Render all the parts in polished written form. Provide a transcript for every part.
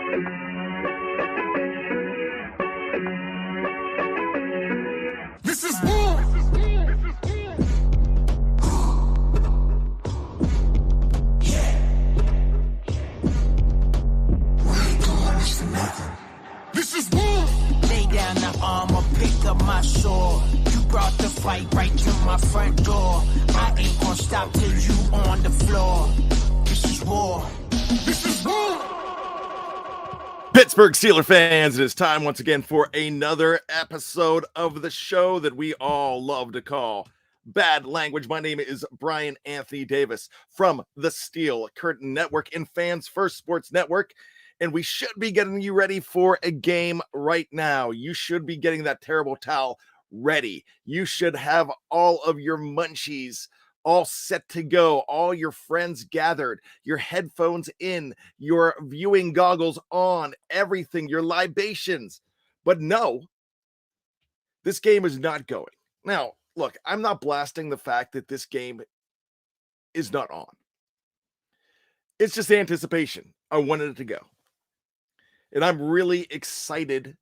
This is war. This is war. Lay down the armor, pick up my sword. You brought the fight right to my front door. I ain't gonna stop till you on the floor. This is war. This is war. Pittsburgh Steelers fans, it is time once again for another episode of the show that we all love to call Bad Language. My name is Bryan Anthony Davis from the Steel Curtain Network and Fans First Sports Network, and we should be getting you ready for a game right now. You should be getting that terrible towel ready. You should have all of your munchies all set to go, all your friends gathered, your headphones in, your viewing goggles on, everything, your libations. But no, this game is not going. Now, look, I'm not blasting the fact that this game is not on. It's just anticipation. I wanted it to go. And I'm really excited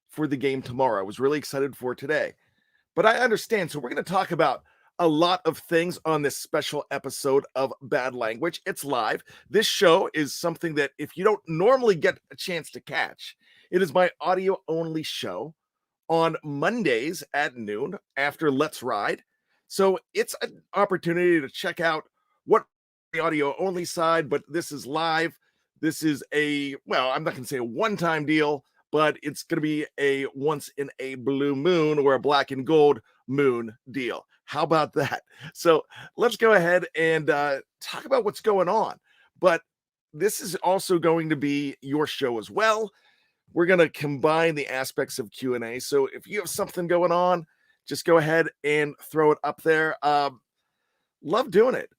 for the game tomorrow. I was really excited for today. But I understand. So we're going to talk about a lot of things on this special episode of Bad Language. It's live. This show is something that if you don't normally get a chance to catch, it is my audio only show on Mondays at noon after Let's Ride. So it's an opportunity to check out what the audio only side, but this is live. This is I'm not going to say a one-time deal, but it's going to be a once in a blue moon or a black and gold moon deal. How about that? So let's go ahead and talk about what's going on. But this is also going to be your show as well. We're going to combine the aspects of Q&A. So if you have something going on, just go ahead and throw it up there. Love doing it.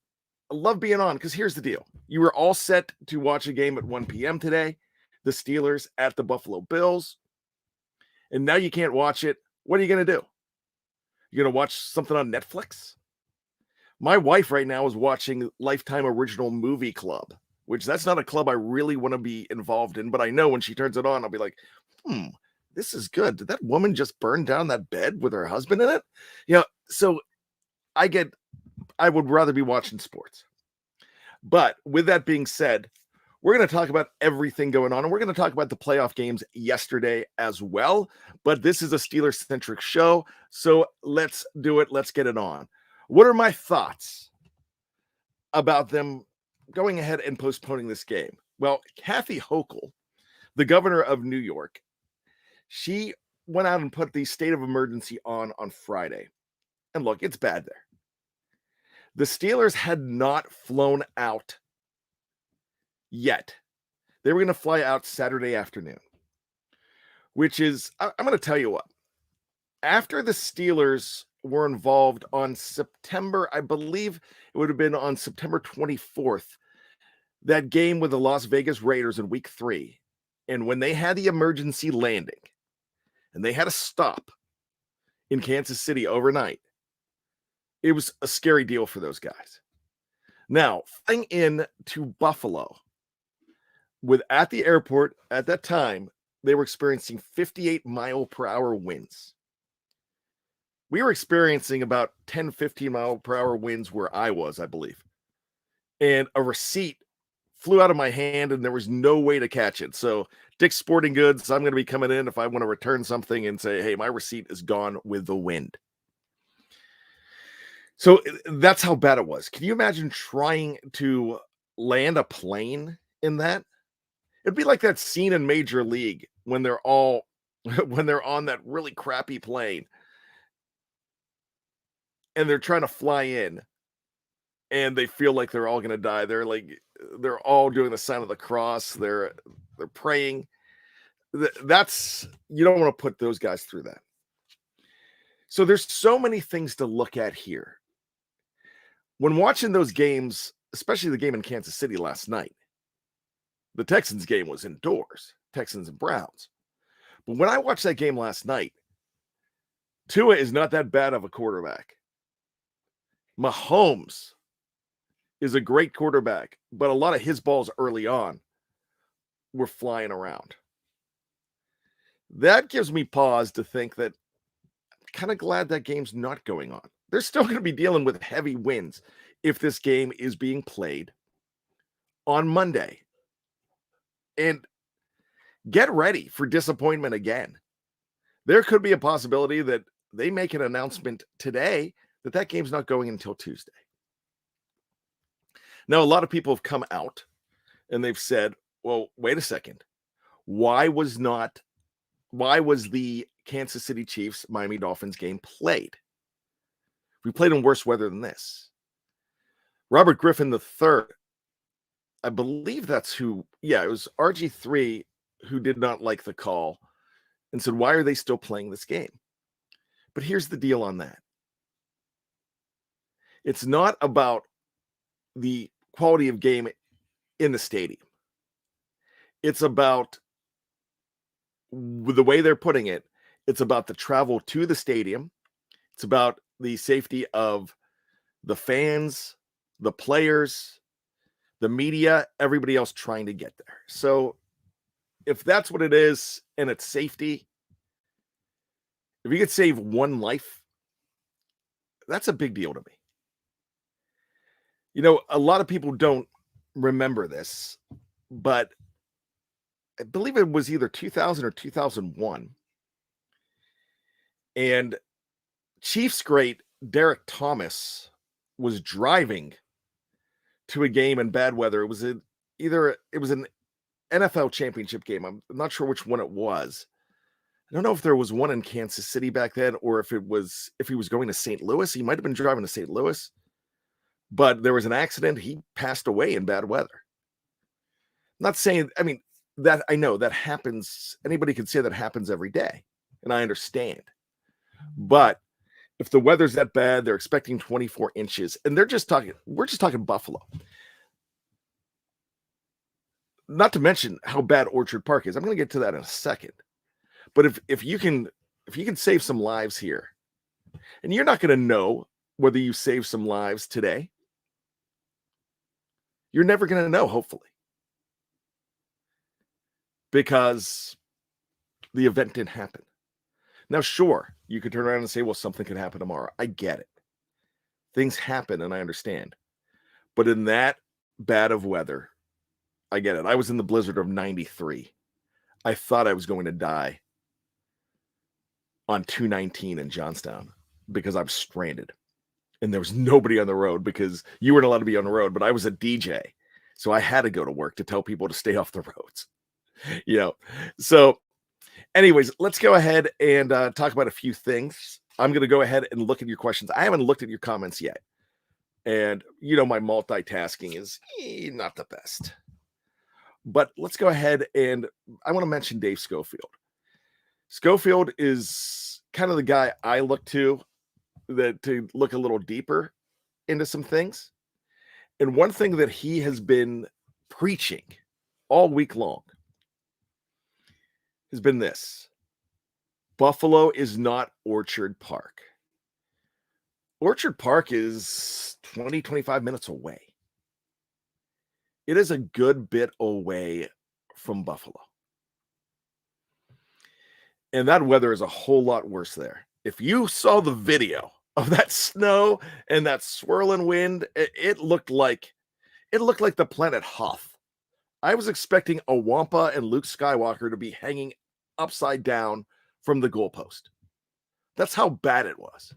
I love being on because here's the deal. You were all set to watch a game at 1 p.m. today. The Steelers at the Buffalo Bills. And now you can't watch it. What are you going to do? You're going to watch something on Netflix? My wife right now is watching Lifetime Original Movie Club, which that's not a club I really want to be involved in, but I know when she turns it on, I'll be like, this is good. Did that woman just burn down that bed with her husband in it? So I would rather be watching sports. But with that being said, we're going to talk about everything going on, and we're going to talk about the playoff games yesterday as well. But this is a Steelers-centric show, so let's do it. Let's get it on. What are my thoughts about them going ahead and postponing this game? Well, Kathy Hochul, the governor of New York, she went out and put the state of emergency on Friday. And look, it's bad there. The Steelers had not flown out yet. They were going to fly out Saturday afternoon, which is, I'm going to tell you what, after the Steelers were involved on September, I believe it would have been on September 24th, that game with the Las Vegas Raiders in week 3. And when they had the emergency landing and they had to stop in Kansas City overnight, it was a scary deal for those guys. Now, flying in to Buffalo, at the airport at that time, they were experiencing 58 mile per hour winds. We were experiencing about 10, 15 mile per hour winds where I was, I believe. And a receipt flew out of my hand and there was no way to catch it. So Dick's Sporting Goods, I'm going to be coming in if I want to return something and say, hey, my receipt is gone with the wind. So that's how bad it was. Can you imagine trying to land a plane in that? It'd be like that scene in Major League when they're on that really crappy plane and they're trying to fly in and they feel like they're all going to die. They're all doing the sign of the cross. They're praying. You don't want to put those guys through that. So there's so many things to look at here. When watching those games, especially the game in Kansas City last night, the Texans game was indoors, Texans and Browns. But when I watched that game last night, Tua is not that bad of a quarterback. Mahomes is a great quarterback, but a lot of his balls early on were flying around. That gives me pause to think that I'm kind of glad that game's not going on. They're still going to be dealing with heavy winds if this game is being played on Monday. And get ready for disappointment again. There could be a possibility that they make an announcement today that that game's not going until Tuesday. Now, a lot of people have come out and they've said, well, wait a second. Why was the Kansas City Chiefs Miami Dolphins game played? We played in worse weather than this. Robert Griffin III, I believe that's who, it was RG3 who did not like the call and said, why are they still playing this game? But here's the deal on that. It's not about the quality of game in the stadium. It's about the way they're putting it. It's about the travel to the stadium. It's about the safety of the fans, the players, the media, everybody else trying to get there. So if that's what it is and it's safety, if you could save one life, that's a big deal to me. You know, a lot of people don't remember this, but I believe it was either 2000 or 2001. And Chiefs great Derek Thomas was driving to a game in bad weather. It was an NFL championship game. I'm not sure which one it was. I don't know if there was one in Kansas City back then, or if he was going to St. Louis. He might have been driving to St. Louis, but there was an accident. He passed away in bad weather. I'm not saying, I mean, that I know that happens. Anybody can say that happens every day, and I understand. But if the weather's that bad, they're expecting 24 inches, and we're just talking Buffalo. Not to mention how bad Orchard Park is. I'm going to get to that in a second. But if you can save some lives here, and you're not going to know whether you save some lives today, you're never going to know, hopefully, because the event didn't happen. Now, sure, you could turn around and say, well, something could happen tomorrow. I get it. Things happen, and I understand. But in that bad of weather, I get it. I was in the blizzard of 93. I thought I was going to die on 219 in Johnstown because I was stranded. And there was nobody on the road because you weren't allowed to be on the road, but I was a DJ. So I had to go to work to tell people to stay off the roads. You know, so anyways, let's go ahead and talk about a few things. I'm going to go ahead and look at your questions. I haven't looked at your comments yet. And, you know, my multitasking is not the best. But let's go ahead and I want to mention Dave Schofield. Schofield is kind of the guy I look to look a little deeper into some things. And one thing that he has been preaching all week long has been this: Buffalo is not Orchard Park. Orchard Park is 20, 25 minutes away. It is a good bit away from Buffalo. And that weather is a whole lot worse there. If you saw the video of that snow and that swirling wind, it looked like the planet Hoth. I was expecting a Wampa and Luke Skywalker to be hanging upside down from the goalpost. That's how bad it was.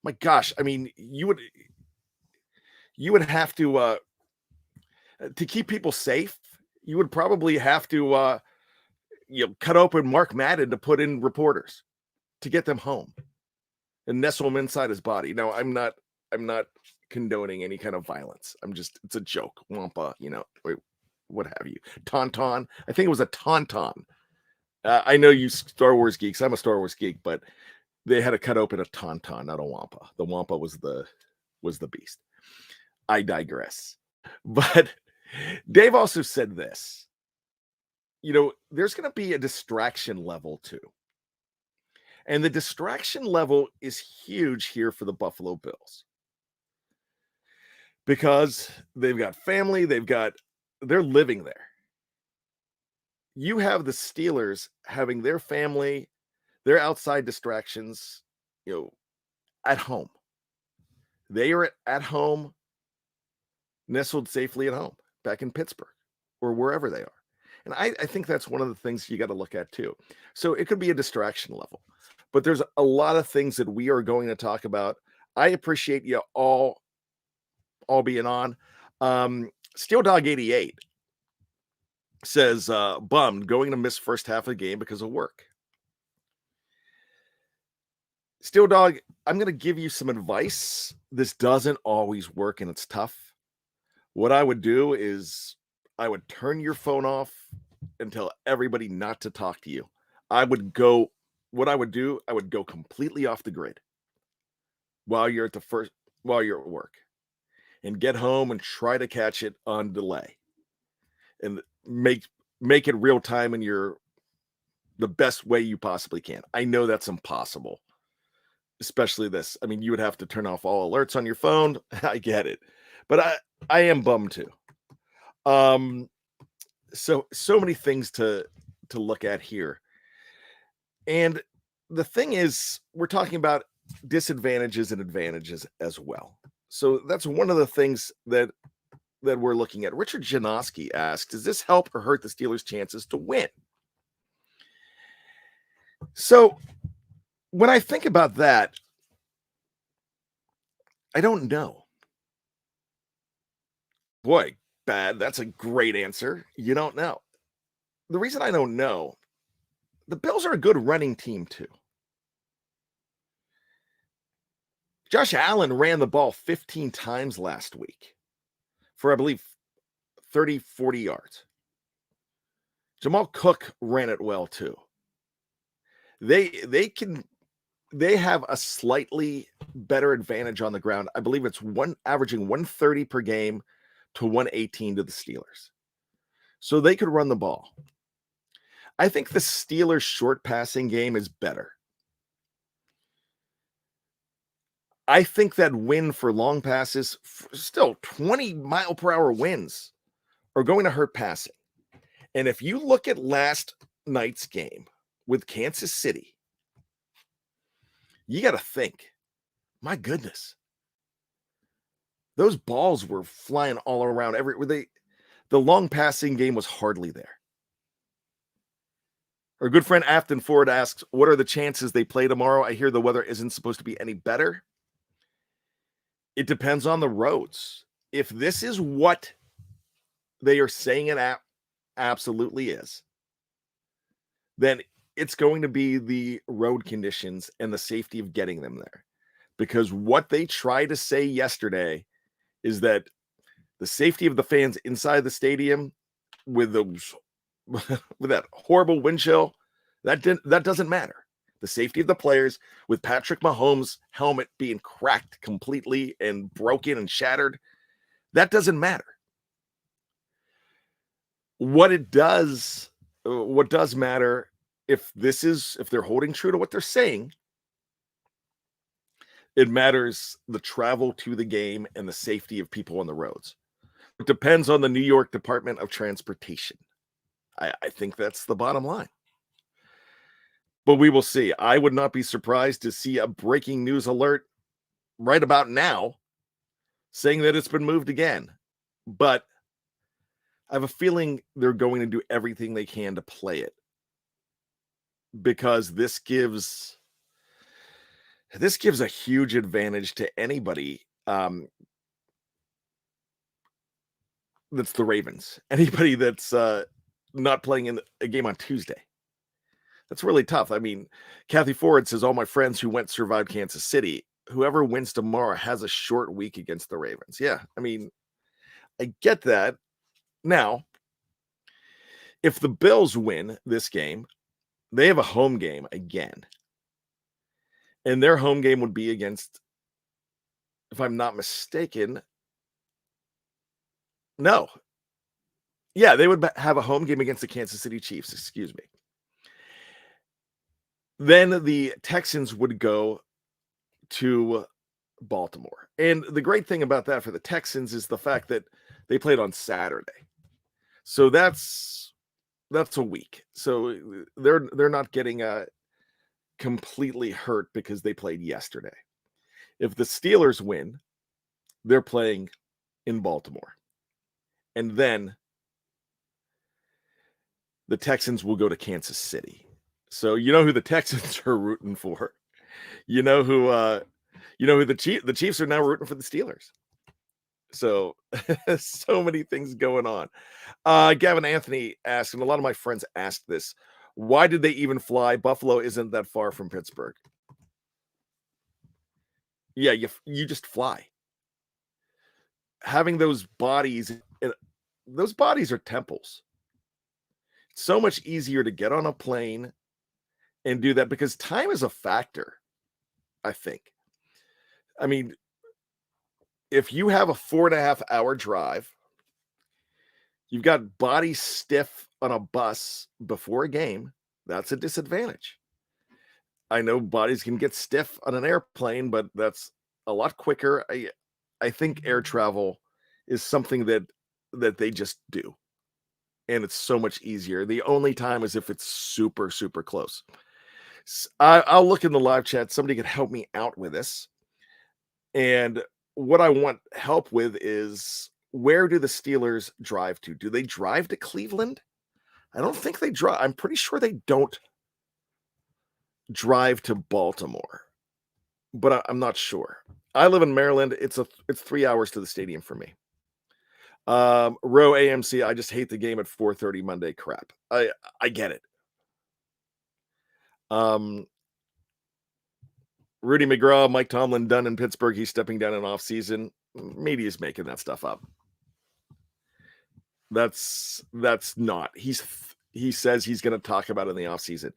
My gosh, I mean, you would have to keep people safe. You would probably have to cut open Mark Madden to put in reporters to get them home and nestle him inside his body. No, I'm not condoning any kind of violence. It's a joke. Wampa, what have you? Tauntaun. I think it was a Tauntaun. I know you Star Wars geeks. I'm a Star Wars geek, but they had to cut open a Tauntaun, not a Wampa. The Wampa was the beast. I digress. But Dave also said this. There's going to be a distraction level too. And the distraction level is huge here for the Buffalo Bills. Because they've got family, they're living there. you have the Steelers having their family, their outside distractions, at home. They are at home, nestled safely at home, back in Pittsburgh or wherever they are. And I think that's one of the things you got to look at too. So it could be a distraction level, but there's a lot of things that we are going to talk about. I appreciate you all being on. Steel Dog 88 says, bummed going to miss first half of the game because of work. Steel Dog, I'm going to give you some advice. This doesn't always work and it's tough. What I would do is I would turn your phone off and tell everybody not to talk to you. I would go completely off the grid while you're at work and get home and try to catch it on delay and make it real time in the best way you possibly can. I know that's impossible, especially this. I mean, you would have to turn off all alerts on your phone. I get it, but I am bummed too. So many things to look at here. And the thing is, we're talking about disadvantages and advantages as well. So that's one of the things that we're looking at. Richard Janoski asked, does this help or hurt the Steelers' chances to win? So when I think about that, I don't know. Boy, bad. That's a great answer. You don't know. The reason I don't know, the Bills are a good running team too. Josh Allen ran the ball 15 times last week for, I believe, 30, 40 yards. Jamal Cook ran it well too. They have a slightly better advantage on the ground. I believe it's averaging 130 per game to 118 to the Steelers. So they could run the ball. I think the Steelers' short passing game is better. I think that win for long passes, still 20-mile-per-hour winds, are going to hurt passing. And if you look at last night's game with Kansas City, you got to think, my goodness, those balls were flying all around. The long passing game was hardly there. Our good friend Afton Ford asks, what are the chances they play tomorrow? I hear the weather isn't supposed to be any better. It depends on the roads. If this is what they are saying it absolutely is, then it's going to be the road conditions and the safety of getting them there. Because what they tried to say yesterday is that the safety of the fans inside the stadium with that horrible wind chill, that doesn't matter. The safety of the players with Patrick Mahomes' helmet being cracked completely and broken and shattered, that doesn't matter. What does matter, if they're holding true to what they're saying, it matters the travel to the game and the safety of people on the roads. It depends on the New York Department of Transportation. I think that's the bottom line. But we will see. I would not be surprised to see a breaking news alert right about now saying that it's been moved again. But I have a feeling they're going to do everything they can to play it, because this gives a huge advantage to anybody that's the Ravens. Anybody that's not playing in a game on Tuesday. That's really tough. I mean, Kathy Ford says, all my friends who survived Kansas City. Whoever wins tomorrow has a short week against the Ravens. Yeah, I mean, I get that. Now, if the Bills win this game, they have a home game again. And their home game would be against, if I'm not mistaken, no. Yeah, they would have a home game against the Kansas City Chiefs, excuse me. Then the Texans would go to Baltimore. And the great thing about that for the Texans is the fact that they played on Saturday. So that's That's a week. So they're not getting completely hurt because they played yesterday. If the Steelers win, they're playing in Baltimore. And then the Texans will go to Kansas City. So you know who the Texans are rooting for. You know who the Chiefs are now rooting for the Steelers. So so many things going on. Gavin Anthony asked, and a lot of my friends asked this, why did they even fly? Buffalo isn't that far from Pittsburgh. Yeah, you just fly. Having those bodies are temples. It's so much easier to get on a plane and do that because time is a factor, I think. I mean, if you have a 4.5-hour drive, you've got bodies stiff on a bus before a game, that's a disadvantage. I know bodies can get stiff on an airplane, but that's a lot quicker. I think air travel is something that they just do. And it's so much easier. The only time is if it's super, super close. I'll look in the live chat. Somebody could help me out with this. And what I want help with is, where do the Steelers drive to? Do they drive to Cleveland? I don't think they drive. I'm pretty sure they don't drive to Baltimore, but I'm not sure. I live in Maryland. It's 3 hours to the stadium for me. Row AMC, I just hate the game at 4:30 Monday crap. I get it. Rudy McGraw, Mike Tomlin done in Pittsburgh. He's stepping down in offseason. Media's making that stuff up. That's not. He says he's going to talk about it in the offseason.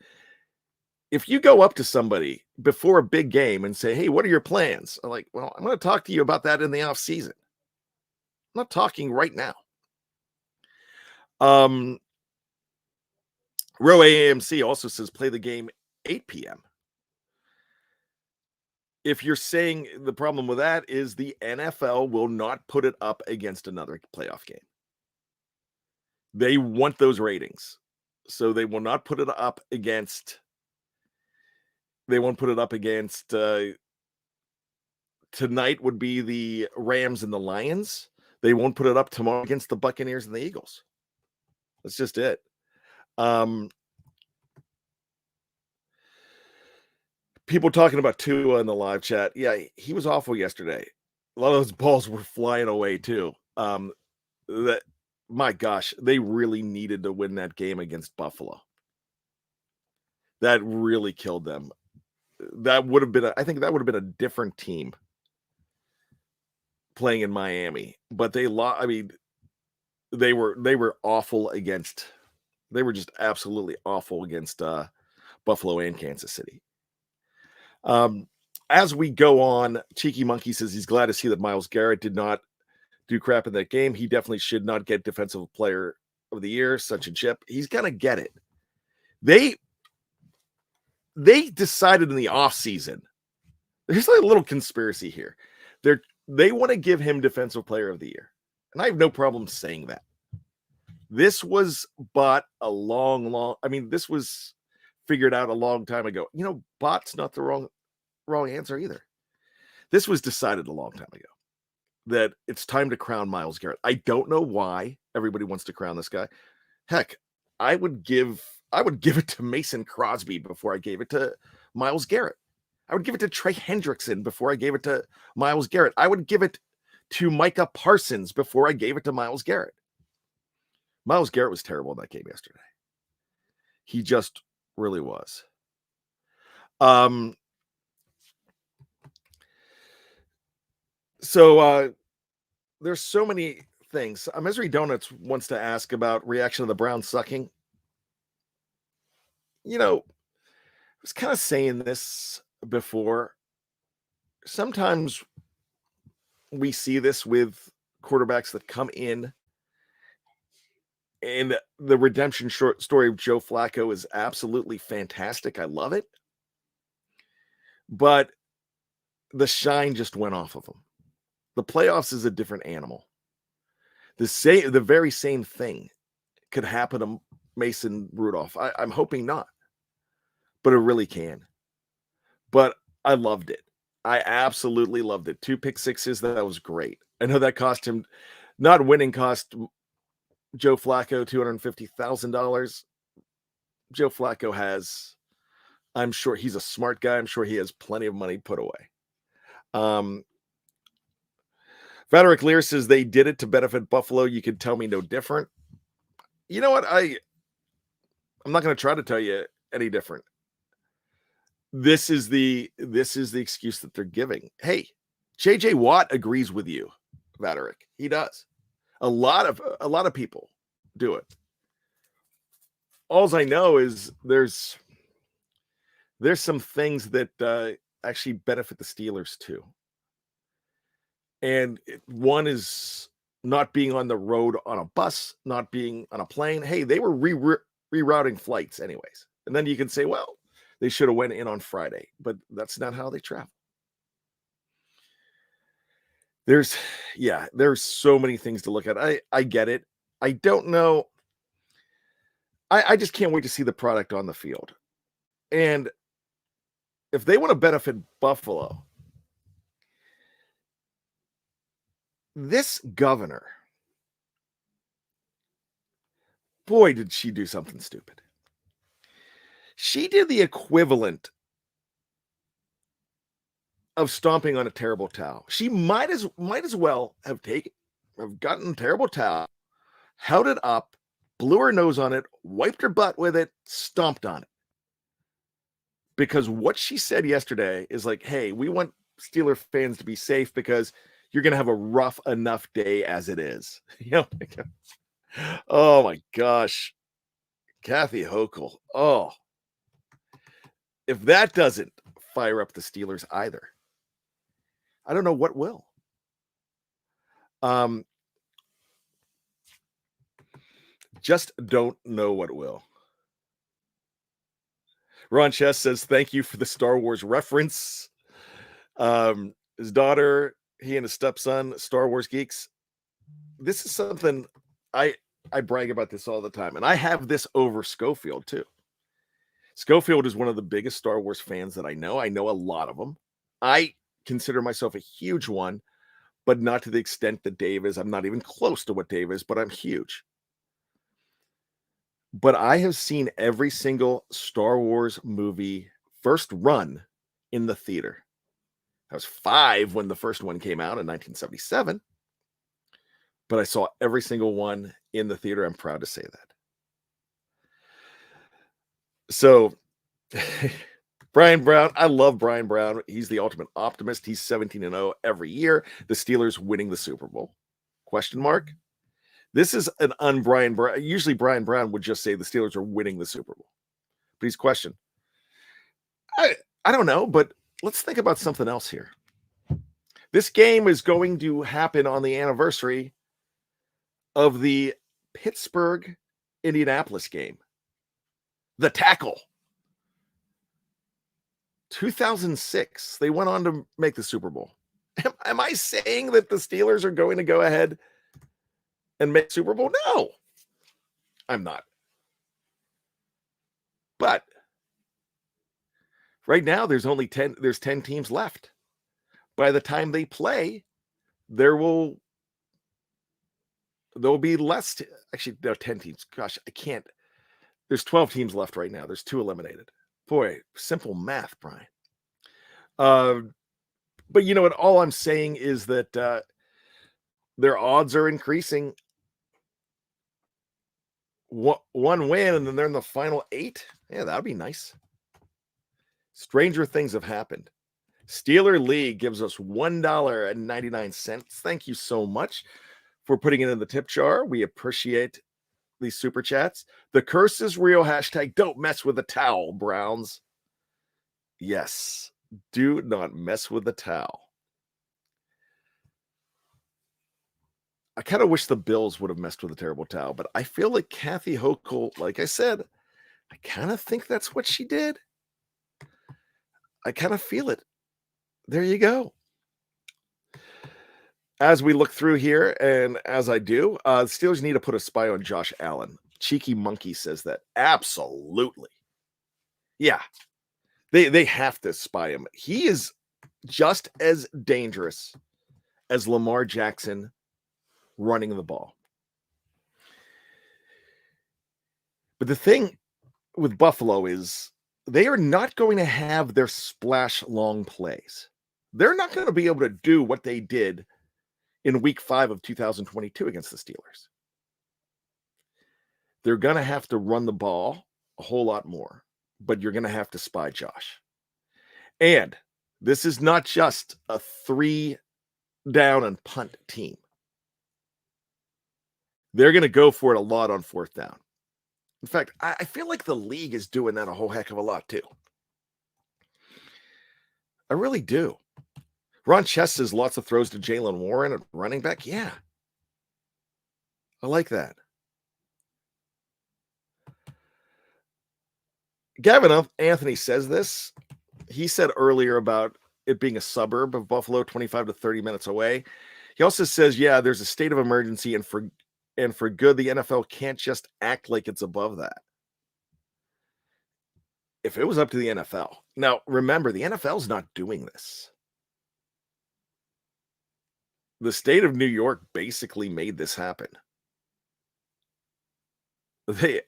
If you go up to somebody before a big game and say, hey, what are your plans? I'm like, well, I'm going to talk to you about that in the offseason. I'm not talking right now. Row AMC also says play the game 8 p.m. If you're saying the problem with that is the NFL will not put it up against another playoff game. They want those ratings. So they will not put it up against. They won't put it up against. Tonight would be the Rams and the Lions. They won't put it up tomorrow against the Buccaneers and the Eagles. That's just it. People talking about Tua in the live chat. Yeah, he was awful yesterday. A lot of those balls were flying away too. My gosh, they really needed to win that game against Buffalo. That really killed them. That would have been, I think that would have been a different team playing in Miami, but they lost. I mean, they were awful against. They were just absolutely awful against Buffalo and Kansas City. As we go on, Cheeky Monkey says he's glad to see that Myles Garrett did not do crap in that game. He definitely should not get Defensive Player of the Year, such a chip. He's gonna get it. They decided in the offseason. There's like a little conspiracy here. They want to give him Defensive Player of the Year. And I have no problem saying that. This was bought a long, this was figured out a long time ago. You know, bot's not the wrong answer either. This was decided a long time ago that it's time to crown Myles Garrett. I don't know why everybody wants to crown this guy. Heck, I would give it to Mason Crosby before I gave it to Myles Garrett. I would give it to Trey Hendrickson before I gave it to Myles Garrett. I would give it to Micah Parsons before I gave it to Myles Garrett. Myles Garrett was terrible in that game yesterday. He just really was. So there's so many things. Misery Donuts wants to ask about reaction to the Browns sucking. You know, I was kind of saying this before. Sometimes we see this with quarterbacks that come in, and the redemption story of Joe Flacco is absolutely fantastic. I love it. But the shine just went off of him. The playoffs is a different animal. The very same thing could happen Mason Rudolph. I'm hoping not, but it really can. But I loved it. I absolutely loved it. 2 pick sixes. That was great. I know that cost him, not winning cost Joe Flacco $250,000. Joe Flacco has, I'm sure he's a smart guy. I'm sure he has plenty of money put away. Frederick Lear says they did it to benefit Buffalo. You can tell me no different. You know what? I'm not going to try to tell you any different. This is the excuse that they're giving. Hey, JJ Watt agrees with you, Vaderick. He does. A lot of people do it. All I know is there's some things that actually benefit the Steelers too. And one is not being on the road on a bus, not being on a plane. Hey, they were rerouting flights anyways. And then you can say, well, they should have went in on Friday, but that's not how they travel. There's so many things to look at. I get it. I don't know. I just can't wait to see the product on the field. And if they want to benefit Buffalo, this governor, boy, did she do something stupid. She did the equivalent of stomping on a terrible towel. She might as well have gotten a terrible towel, held it up, blew her nose on it, wiped her butt with it, stomped on it. Because what she said yesterday is like, hey, we want Steeler fans to be safe because you're going to have a rough enough day as it is. Oh my gosh. Kathy Hochul. Oh, if that doesn't fire up the Steelers either, I don't know what will. Just don't know what will. Ron Chess says, thank you for the Star Wars reference. His daughter, he and his stepson, Star Wars geeks. This is something I brag about this all the time. And I have this over Schofield too. Schofield is one of the biggest Star Wars fans that I know. I know a lot of them. I consider myself a huge one, but not to the extent that Dave is. I'm not even close to what Dave is, but I'm huge. But I have seen every single Star Wars movie first run in the theater. I was 5 when the first one came out in 1977. But I saw every single one in the theater. I'm proud to say that. So, Brian Brown, I love Brian Brown. He's the ultimate optimist. He's 17-0 every year. The Steelers winning the Super Bowl. Question mark? This is an un-Brian Brown. Usually Brian Brown would just say the Steelers are winning the Super Bowl. But he's questioned. I don't know, but let's think about something else here. This game is going to happen on the anniversary of the Pittsburgh-Indianapolis game. The tackle. 2006. They went on to make the Super Bowl. Am I saying that the Steelers are going to go ahead and make Super Bowl? No, I'm not. But right now, there's 10 teams left. By the time they play, there'll be less. Actually, there are 10 teams. Gosh, I can't. There's 12 teams left right now. There's 2 eliminated. Boy, simple math, Brian. But you know what? All I'm saying is that their odds are increasing. One win, and then they're in the final 8. Yeah, that would be nice. Stranger things have happened. Steeler League gives us $1.99. Thank you so much for putting it in the tip jar. We appreciate these super chats. The curse is real. Hashtag don't mess with the towel, Browns. Yes, do not mess with the towel. I kind of wish the Bills would have messed with the terrible towel, but I feel like Kathy Hochul, like I said, I kind of think that's what she did. I kind of feel it. There you go. As we look through here, and as I do, the Steelers need to put a spy on Josh Allen. Cheeky Monkey says that. Absolutely. Yeah. They have to spy him. He is just as dangerous as Lamar Jackson running the ball. But the thing with Buffalo is they are not going to have their splash long plays. They're not going to be able to do what they did in week 5 of 2022 against the Steelers. They're going to have to run the ball a whole lot more, but you're going to have to spy Josh. And this is not just a 3 down and punt team. They're going to go for it a lot on 4th down. In fact, I feel like the league is doing that a whole heck of a lot too. I really do. Ron Chess says lots of throws to Jalen Warren at running back. Yeah. I like that. Gavin Anthony says this. He said earlier about it being a suburb of Buffalo, 25 to 30 minutes away. He also says, yeah, there's a state of emergency, and for good, the NFL can't just act like it's above that. If it was up to the NFL. Now, remember, the NFL's not doing this. The state of New York basically made this happen. The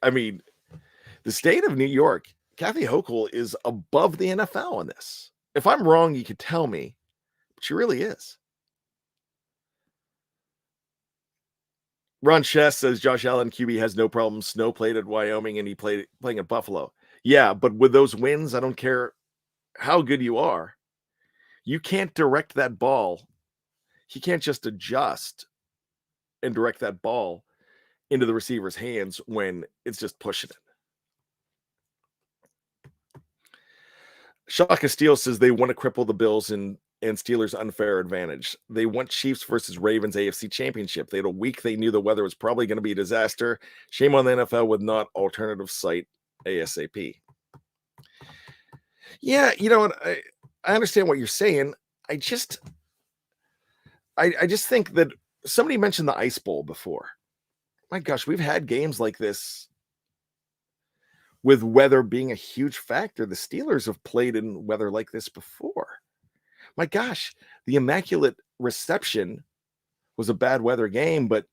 state of New York, Kathy Hochul is above the NFL on this. If I'm wrong, you could tell me, but she really is. Ron Chess says Josh Allen QB has no problem. Snow played at Wyoming and he playing at Buffalo. Yeah, but with those wins, I don't care how good you are. You can't direct that ball. He can't just adjust and direct that ball into the receiver's hands when it's just pushing it. Shaka Steele says they want to cripple the Bills and Steelers' unfair advantage. They want Chiefs versus Ravens AFC Championship. They had a week they knew the weather was probably going to be a disaster. Shame on the NFL with not alternative site ASAP. Yeah, you know what? I understand what you're saying. I just think that somebody mentioned the Ice Bowl before. My gosh, we've had games like this with weather being a huge factor. The Steelers have played in weather like this before. My gosh, the Immaculate Reception was a bad weather game, but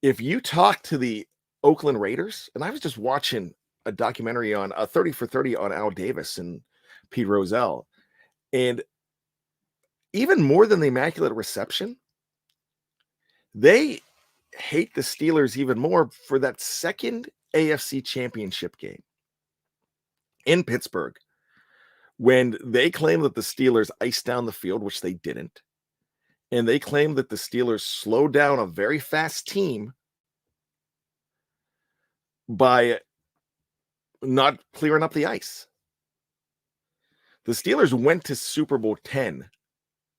if you talk to the Oakland Raiders, and I was just watching a documentary on 30 for 30 on Al Davis and Pete Rozelle, and even more than the Immaculate Reception, they hate the Steelers even more for that second AFC Championship game in Pittsburgh, when they claimed that the Steelers iced down the field, which they didn't, and they claimed that the Steelers slowed down a very fast team by not clearing up the ice. The Steelers went to Super Bowl 10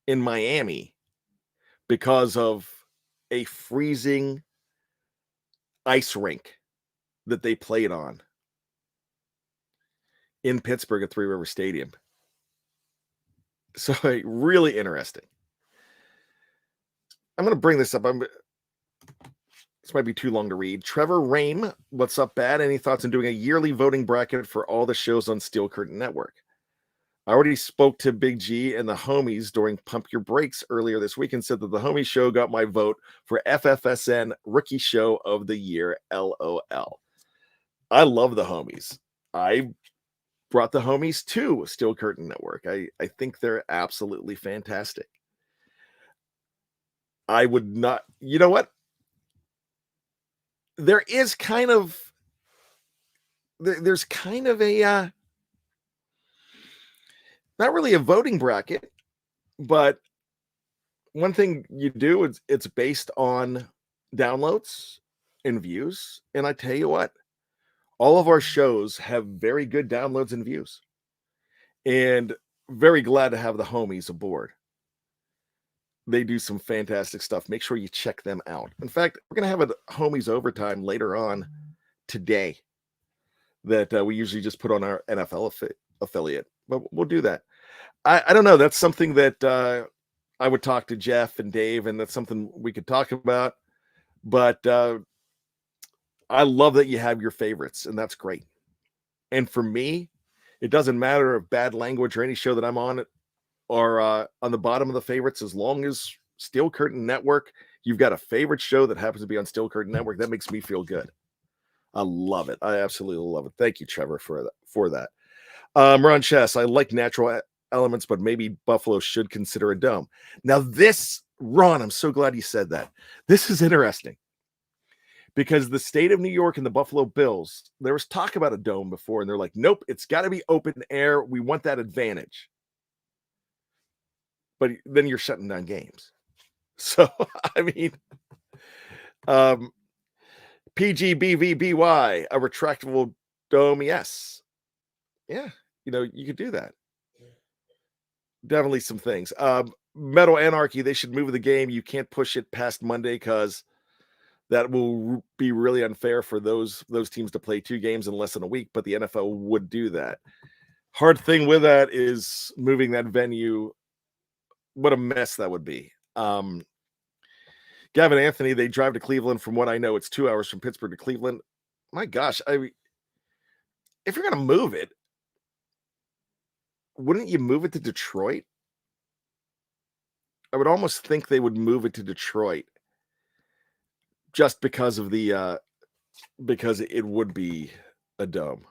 in Miami because of a freezing ice rink that they played on in Pittsburgh at Three River Stadium. So really interesting. I'm going to bring this up. This might be too long to read. Trevor Rame, what's up, Bad? Any thoughts on doing a yearly voting bracket for all the shows on Steel Curtain Network? I already spoke to Big G and the homies during Pump Your Brakes earlier this week and said that the Homies Show got my vote for FFSN Rookie Show of the Year, LOL. I love the homies. I brought the homies to Steel Curtain Network. I think they're absolutely fantastic. I would not, you know what? There's kind of a, not really a voting bracket, but one thing you do is it's based on downloads and views. And I tell you what, all of our shows have very good downloads and views, and very glad to have the homies aboard. They do some fantastic stuff. Make sure you check them out. In fact, we're going to have a homies overtime later on today that we usually just put on our NFL affiliate, but we'll do that. I don't know. That's something that I would talk to Jeff and Dave, and that's something we could talk about. But I love that you have your favorites, and that's great. And for me, it doesn't matter if Bad Language or any show that I'm on or on the bottom of the favorites, as long as Steel Curtain Network, you've got a favorite show that happens to be on Steel Curtain Network. That makes me feel good. I love it. I absolutely love it. Thank you, Trevor, for that. Ron Chess, I like natural elements, but maybe Buffalo should consider a dome. Now, this, Ron, I'm so glad you said that. This is interesting because the state of New York and the Buffalo Bills, there was talk about a dome before, and they're like, nope, it's got to be open air. We want that advantage. But then you're shutting down games. So, I mean, PGBVBY, a retractable dome, yes. Yeah, you could do that. Definitely some things. Metal Anarchy, they should move the game. You can't push it past Monday because that will be really unfair for those teams to play 2 games in less than a week, but the NFL would do that. Hard thing with that is moving that venue. What a mess that would be. Gavin Anthony, they drive to Cleveland. From what I know, it's 2 hours from Pittsburgh to Cleveland. My gosh, if you're going to move it, wouldn't you move it to Detroit? I would almost think they would move it to Detroit just because of because it would be a dome.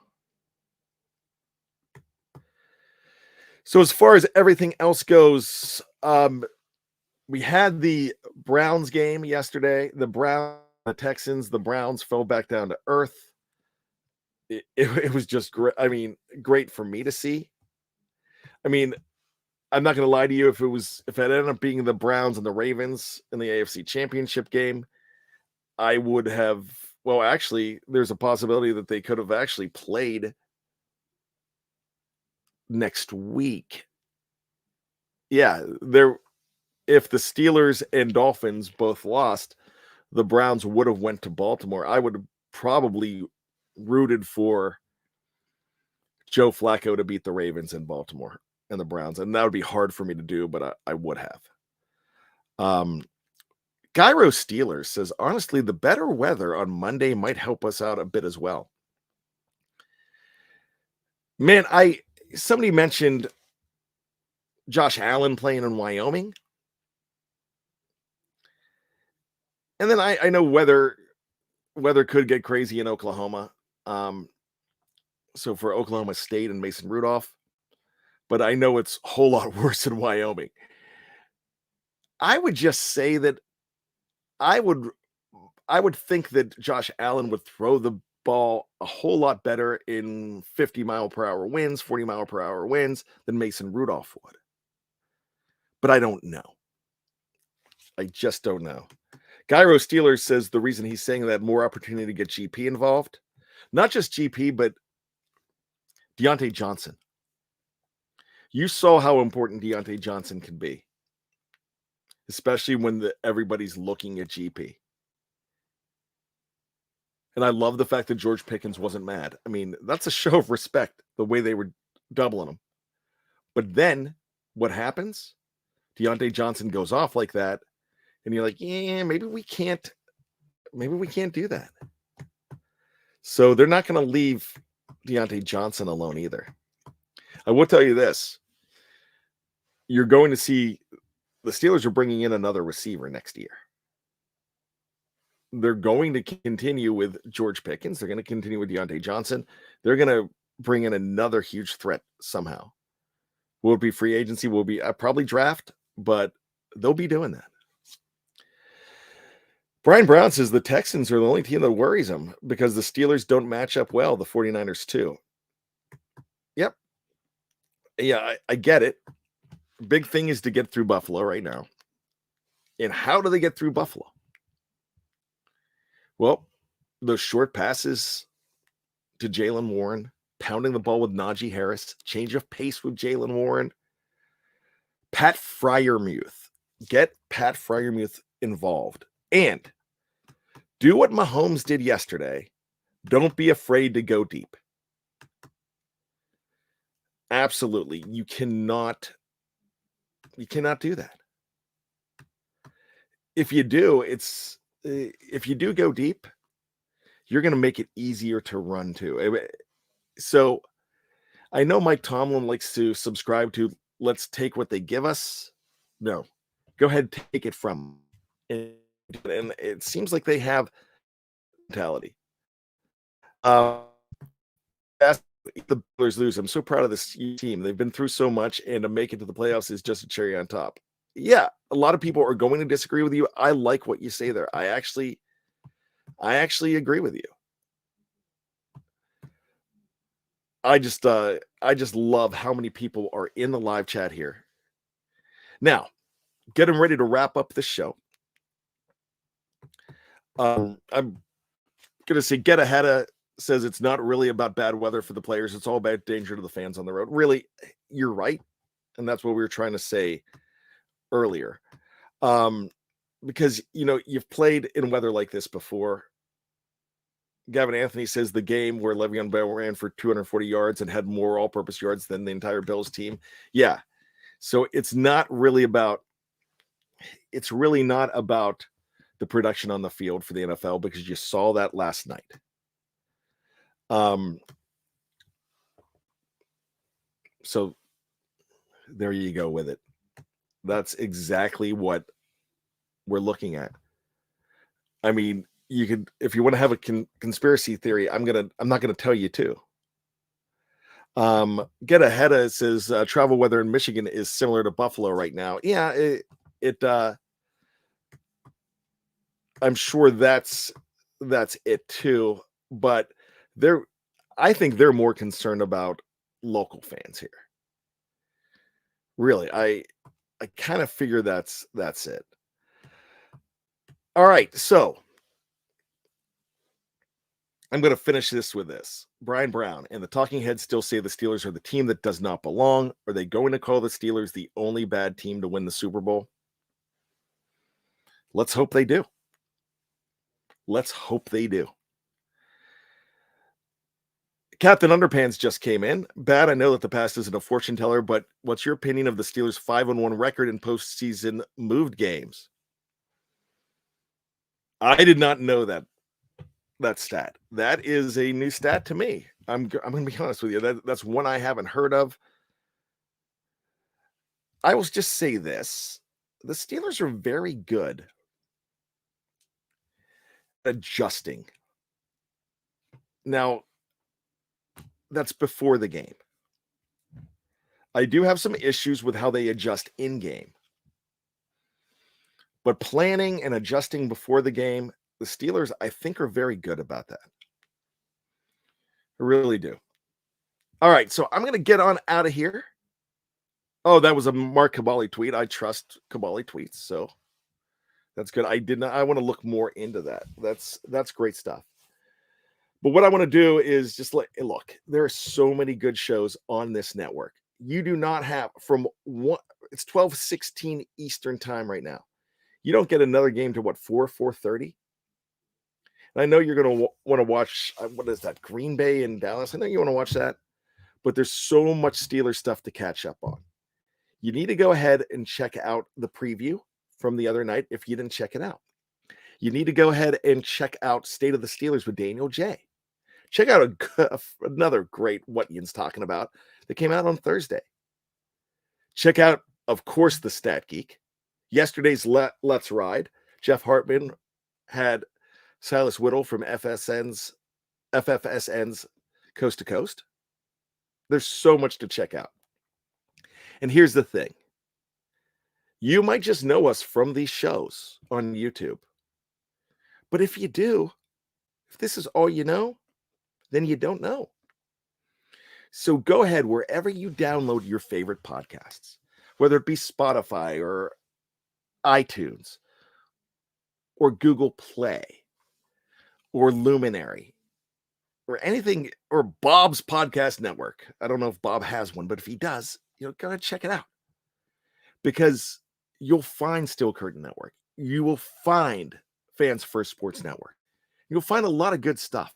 So as far as everything else goes, we had the Browns game yesterday. The Texans, the Browns fell back down to earth. It was just great. I mean, great for me to see. I mean, I'm not going to lie to you. If it ended up being the Browns and the Ravens in the AFC Championship game, I would have. Well, actually, there's a possibility that they could have actually played next week. Yeah, if the Steelers and Dolphins both lost, the Browns would have went to Baltimore. I would have probably rooted for Joe Flacco to beat the Ravens in Baltimore and the Browns, and that would be hard for me to do, but I would have. Gyro Steelers says, honestly, the better weather on Monday might help us out a bit as well. Man, somebody mentioned Josh Allen playing in Wyoming. And then I know weather could get crazy in Oklahoma. So for Oklahoma State and Mason Rudolph, but I know it's a whole lot worse in Wyoming. I would just say that I would think that Josh Allen would throw the ball a whole lot better in 50-mile-per-hour winds, 40-mile-per-hour winds than Mason Rudolph would. But I don't know. I just don't know. Gyro Steelers says the reason he's saying that, more opportunity to get GP involved. Not just GP, but Deontay Johnson. You saw how important Deontay Johnson can be, especially when everybody's looking at GP. And I love the fact that George Pickens wasn't mad. I mean, that's a show of respect, the way they were doubling him. But then what happens? Deontay Johnson goes off like that, and you're like, yeah, maybe we can't do that. So they're not going to leave Deontay Johnson alone either. I will tell you this. You're going to see the Steelers are bringing in another receiver next year. They're going to continue with George Pickens. They're going to continue with Deontay Johnson. They're going to bring in another huge threat somehow. Will it be free agency? Will it be probably draft, but they'll be doing that. Brian Brown says the Texans are the only team that worries him because the Steelers don't match up well. The 49ers too. Yep. Yeah, I get it. Big thing is to get through Buffalo right now. And how do they get through Buffalo? Well, those short passes to Jaylen Warren, pounding the ball with Najee Harris, change of pace with Jaylen Warren. Pat Freiermuth. Get Pat Freiermuth involved. And do what Mahomes did yesterday. Don't be afraid to go deep. Absolutely. You cannot do that. If you do go deep, you're going to make it easier to run to. So I know Mike Tomlin likes to subscribe to let's take what they give us. No, go ahead and take it from them. And it seems like they have mentality. The Steelers lose. I'm so proud of this team. They've been through so much, and to make it to the playoffs is just a cherry on top. Yeah, a lot of people are going to disagree with you. I like what you say there. I actually agree with you. I just love how many people are in the live chat here. Now, getting ready to wrap up the show. I'm gonna say Get Ahead says it's not really about bad weather for the players. It's all about danger to the fans on the road. Really, you're right. And that's what we were trying to say earlier. Because, you've played in weather like this before. Gavin Anthony says the game where Le'Veon Bell ran for 240 yards and had more all-purpose yards than the entire Bills team. Yeah. So it's really not about the production on the field for the NFL, because you saw that last night. So there you go with it. That's exactly what we're looking at. I mean, you could, if you want to have a conspiracy theory, I'm not gonna tell you to. Get Ahead says travel weather in Michigan is similar to Buffalo right now. Yeah, I'm sure that's it too. But I think they're more concerned about local fans here. Really, I kind of figure that's it. All right, so I'm going to finish this with this. Brian Brown and the Talking Heads still say the Steelers are the team that does not belong. Are they going to call the Steelers the only bad team to win the Super Bowl? Let's hope they do. Let's hope they do. Captain Underpants just came in. Bad, I know that the past isn't a fortune teller, but what's your opinion of the Steelers' 5-1 record in postseason moved games? I did not know that stat. That is a new stat to me. I'm going to be honest with you. That's one I haven't heard of. I will just say this. The Steelers are very good at adjusting. Now, that's before the game. I do have some issues with how they adjust in game. But planning and adjusting before the game, the Steelers, I think, are very good about that. I really do. All right, so I'm going to get on out of here. Oh, that was a Mark Cabali tweet. I trust Cabali tweets, so that's good. I want to look more into that. That's great stuff. But what I want to do is just look, there are so many good shows on this network. You do not have it's 12:16 Eastern time right now. You don't get another game to 4:30? And I know you're going to want to watch, what is that, Green Bay and Dallas? I know you want to watch that, but there's so much Steelers stuff to catch up on. You need to go ahead and check out the preview from the other night if you didn't check it out. You need to go ahead and check out State of the Steelers with Daniel J. Check out another great What Ian's Talking About that came out on Thursday. Check out, of course, the Stat Geek. Yesterday's Let's Ride. Jeff Hartman had Silas Whittle from FFSN's Coast to Coast. There's so much to check out. And here's the thing. You might just know us from these shows on YouTube. But if you do, if this is all you know, then you don't know. So go ahead wherever you download your favorite podcasts, whether it be Spotify or iTunes or Google Play or Luminary or anything, or Bob's Podcast Network. I don't know if Bob has one, but if he does, go ahead, check it out, because you'll find Steel Curtain Network. You will find Fans First Sports Network. You'll find a lot of good stuff.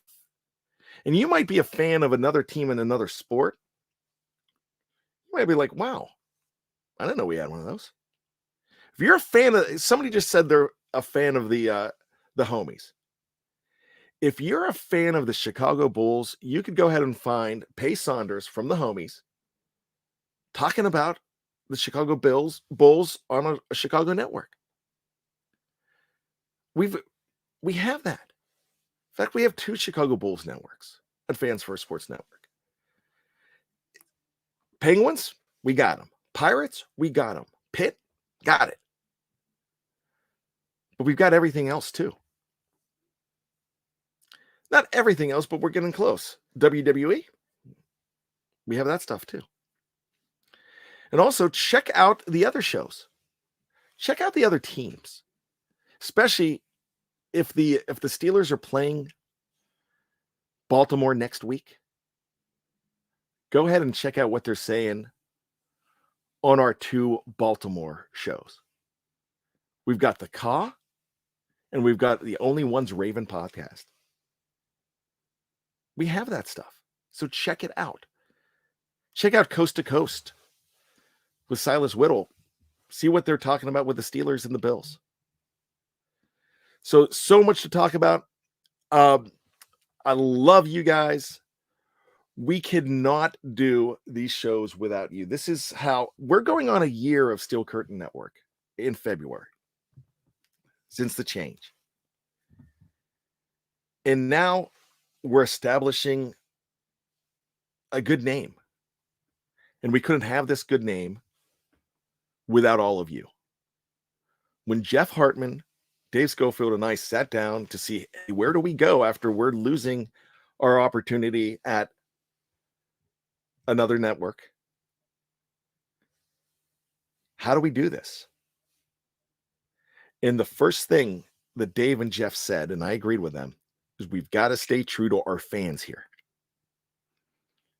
And you might be a fan of another team in another sport. You might be like, wow, I didn't know we had one of those. If you're a fan of, somebody just said they're a fan of the homies. If you're a fan of the Chicago Bulls, you could go ahead and find Pay Saunders from the homies talking about the Chicago Bulls on a Chicago network. We have that. In fact, we have 2 Chicago Bulls networks at Fans First Sports Network. Penguins, we got them. Pirates, we got them. Pitt, got it. But we've got everything else too. Not everything else, but we're getting close. WWE, we have that stuff too. And also check out the other shows. Check out the other teams, especially if the Steelers are playing Baltimore next week. Go ahead and check out what they're saying on our 2 Baltimore shows. We've got the Caw, and we've got the Only Ones Raven podcast. We have that stuff. So check it out. Check out Coast to Coast with Silas Whittle. See what they're talking about with the Steelers and the Bills. So much to talk about. I love you guys. We could not do these shows without you. This is how we're going on a year of Steel Curtain Network in February since the change. And now we're establishing a good name. And we couldn't have this good name without all of you. When Jeff Hartman, Dave Schofield, and I sat down to see, hey, where do we go after we're losing our opportunity at another network? How do we do this? And the first thing that Dave and Jeff said, and I agreed with them, is we've got to stay true to our fans here.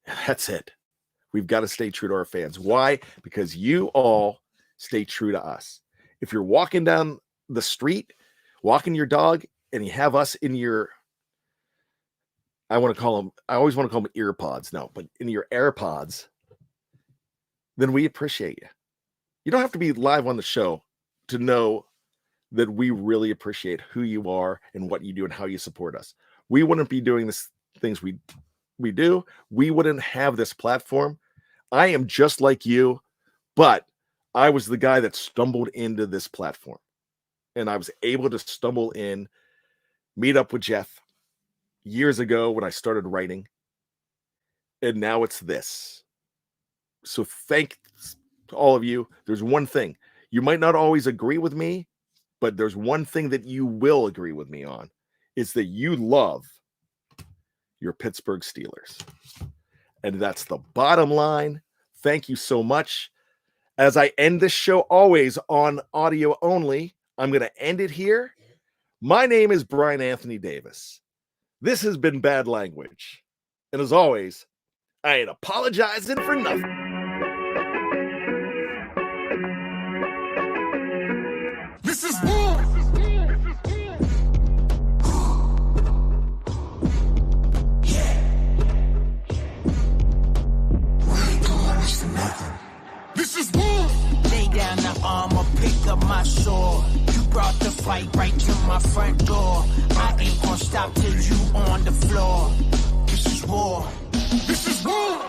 That's it. We've got to stay true to our fans. Why? Because you all stay true to us. If you're walking down the street, walking your dog, and you have us in your, I always want to call them ear pods. No, but in your AirPods, then we appreciate you. You don't have to be live on the show to know that we really appreciate who you are and what you do and how you support us. We wouldn't be doing this things we do. We wouldn't have this platform. I am just like you, but I was the guy that stumbled into this platform. And I was able to stumble in, meet up with Jeff years ago when I started writing. And now it's this. So thanks to all of you. There's one thing. You might not always agree with me, but there's one thing that you will agree with me on. Is that you love your Pittsburgh Steelers. And that's the bottom line. Thank you so much. As I end this show always on audio only, I'm going to end it here. My name is Bryan Anthony Davis. This has been Bad Language. And as always, I ain't apologizing for nothing. This is war. This is war. Lay down the armor, pick up my sword. You brought the fight right to my front door. I ain't gonna stop till you on the floor. This is war. This is war.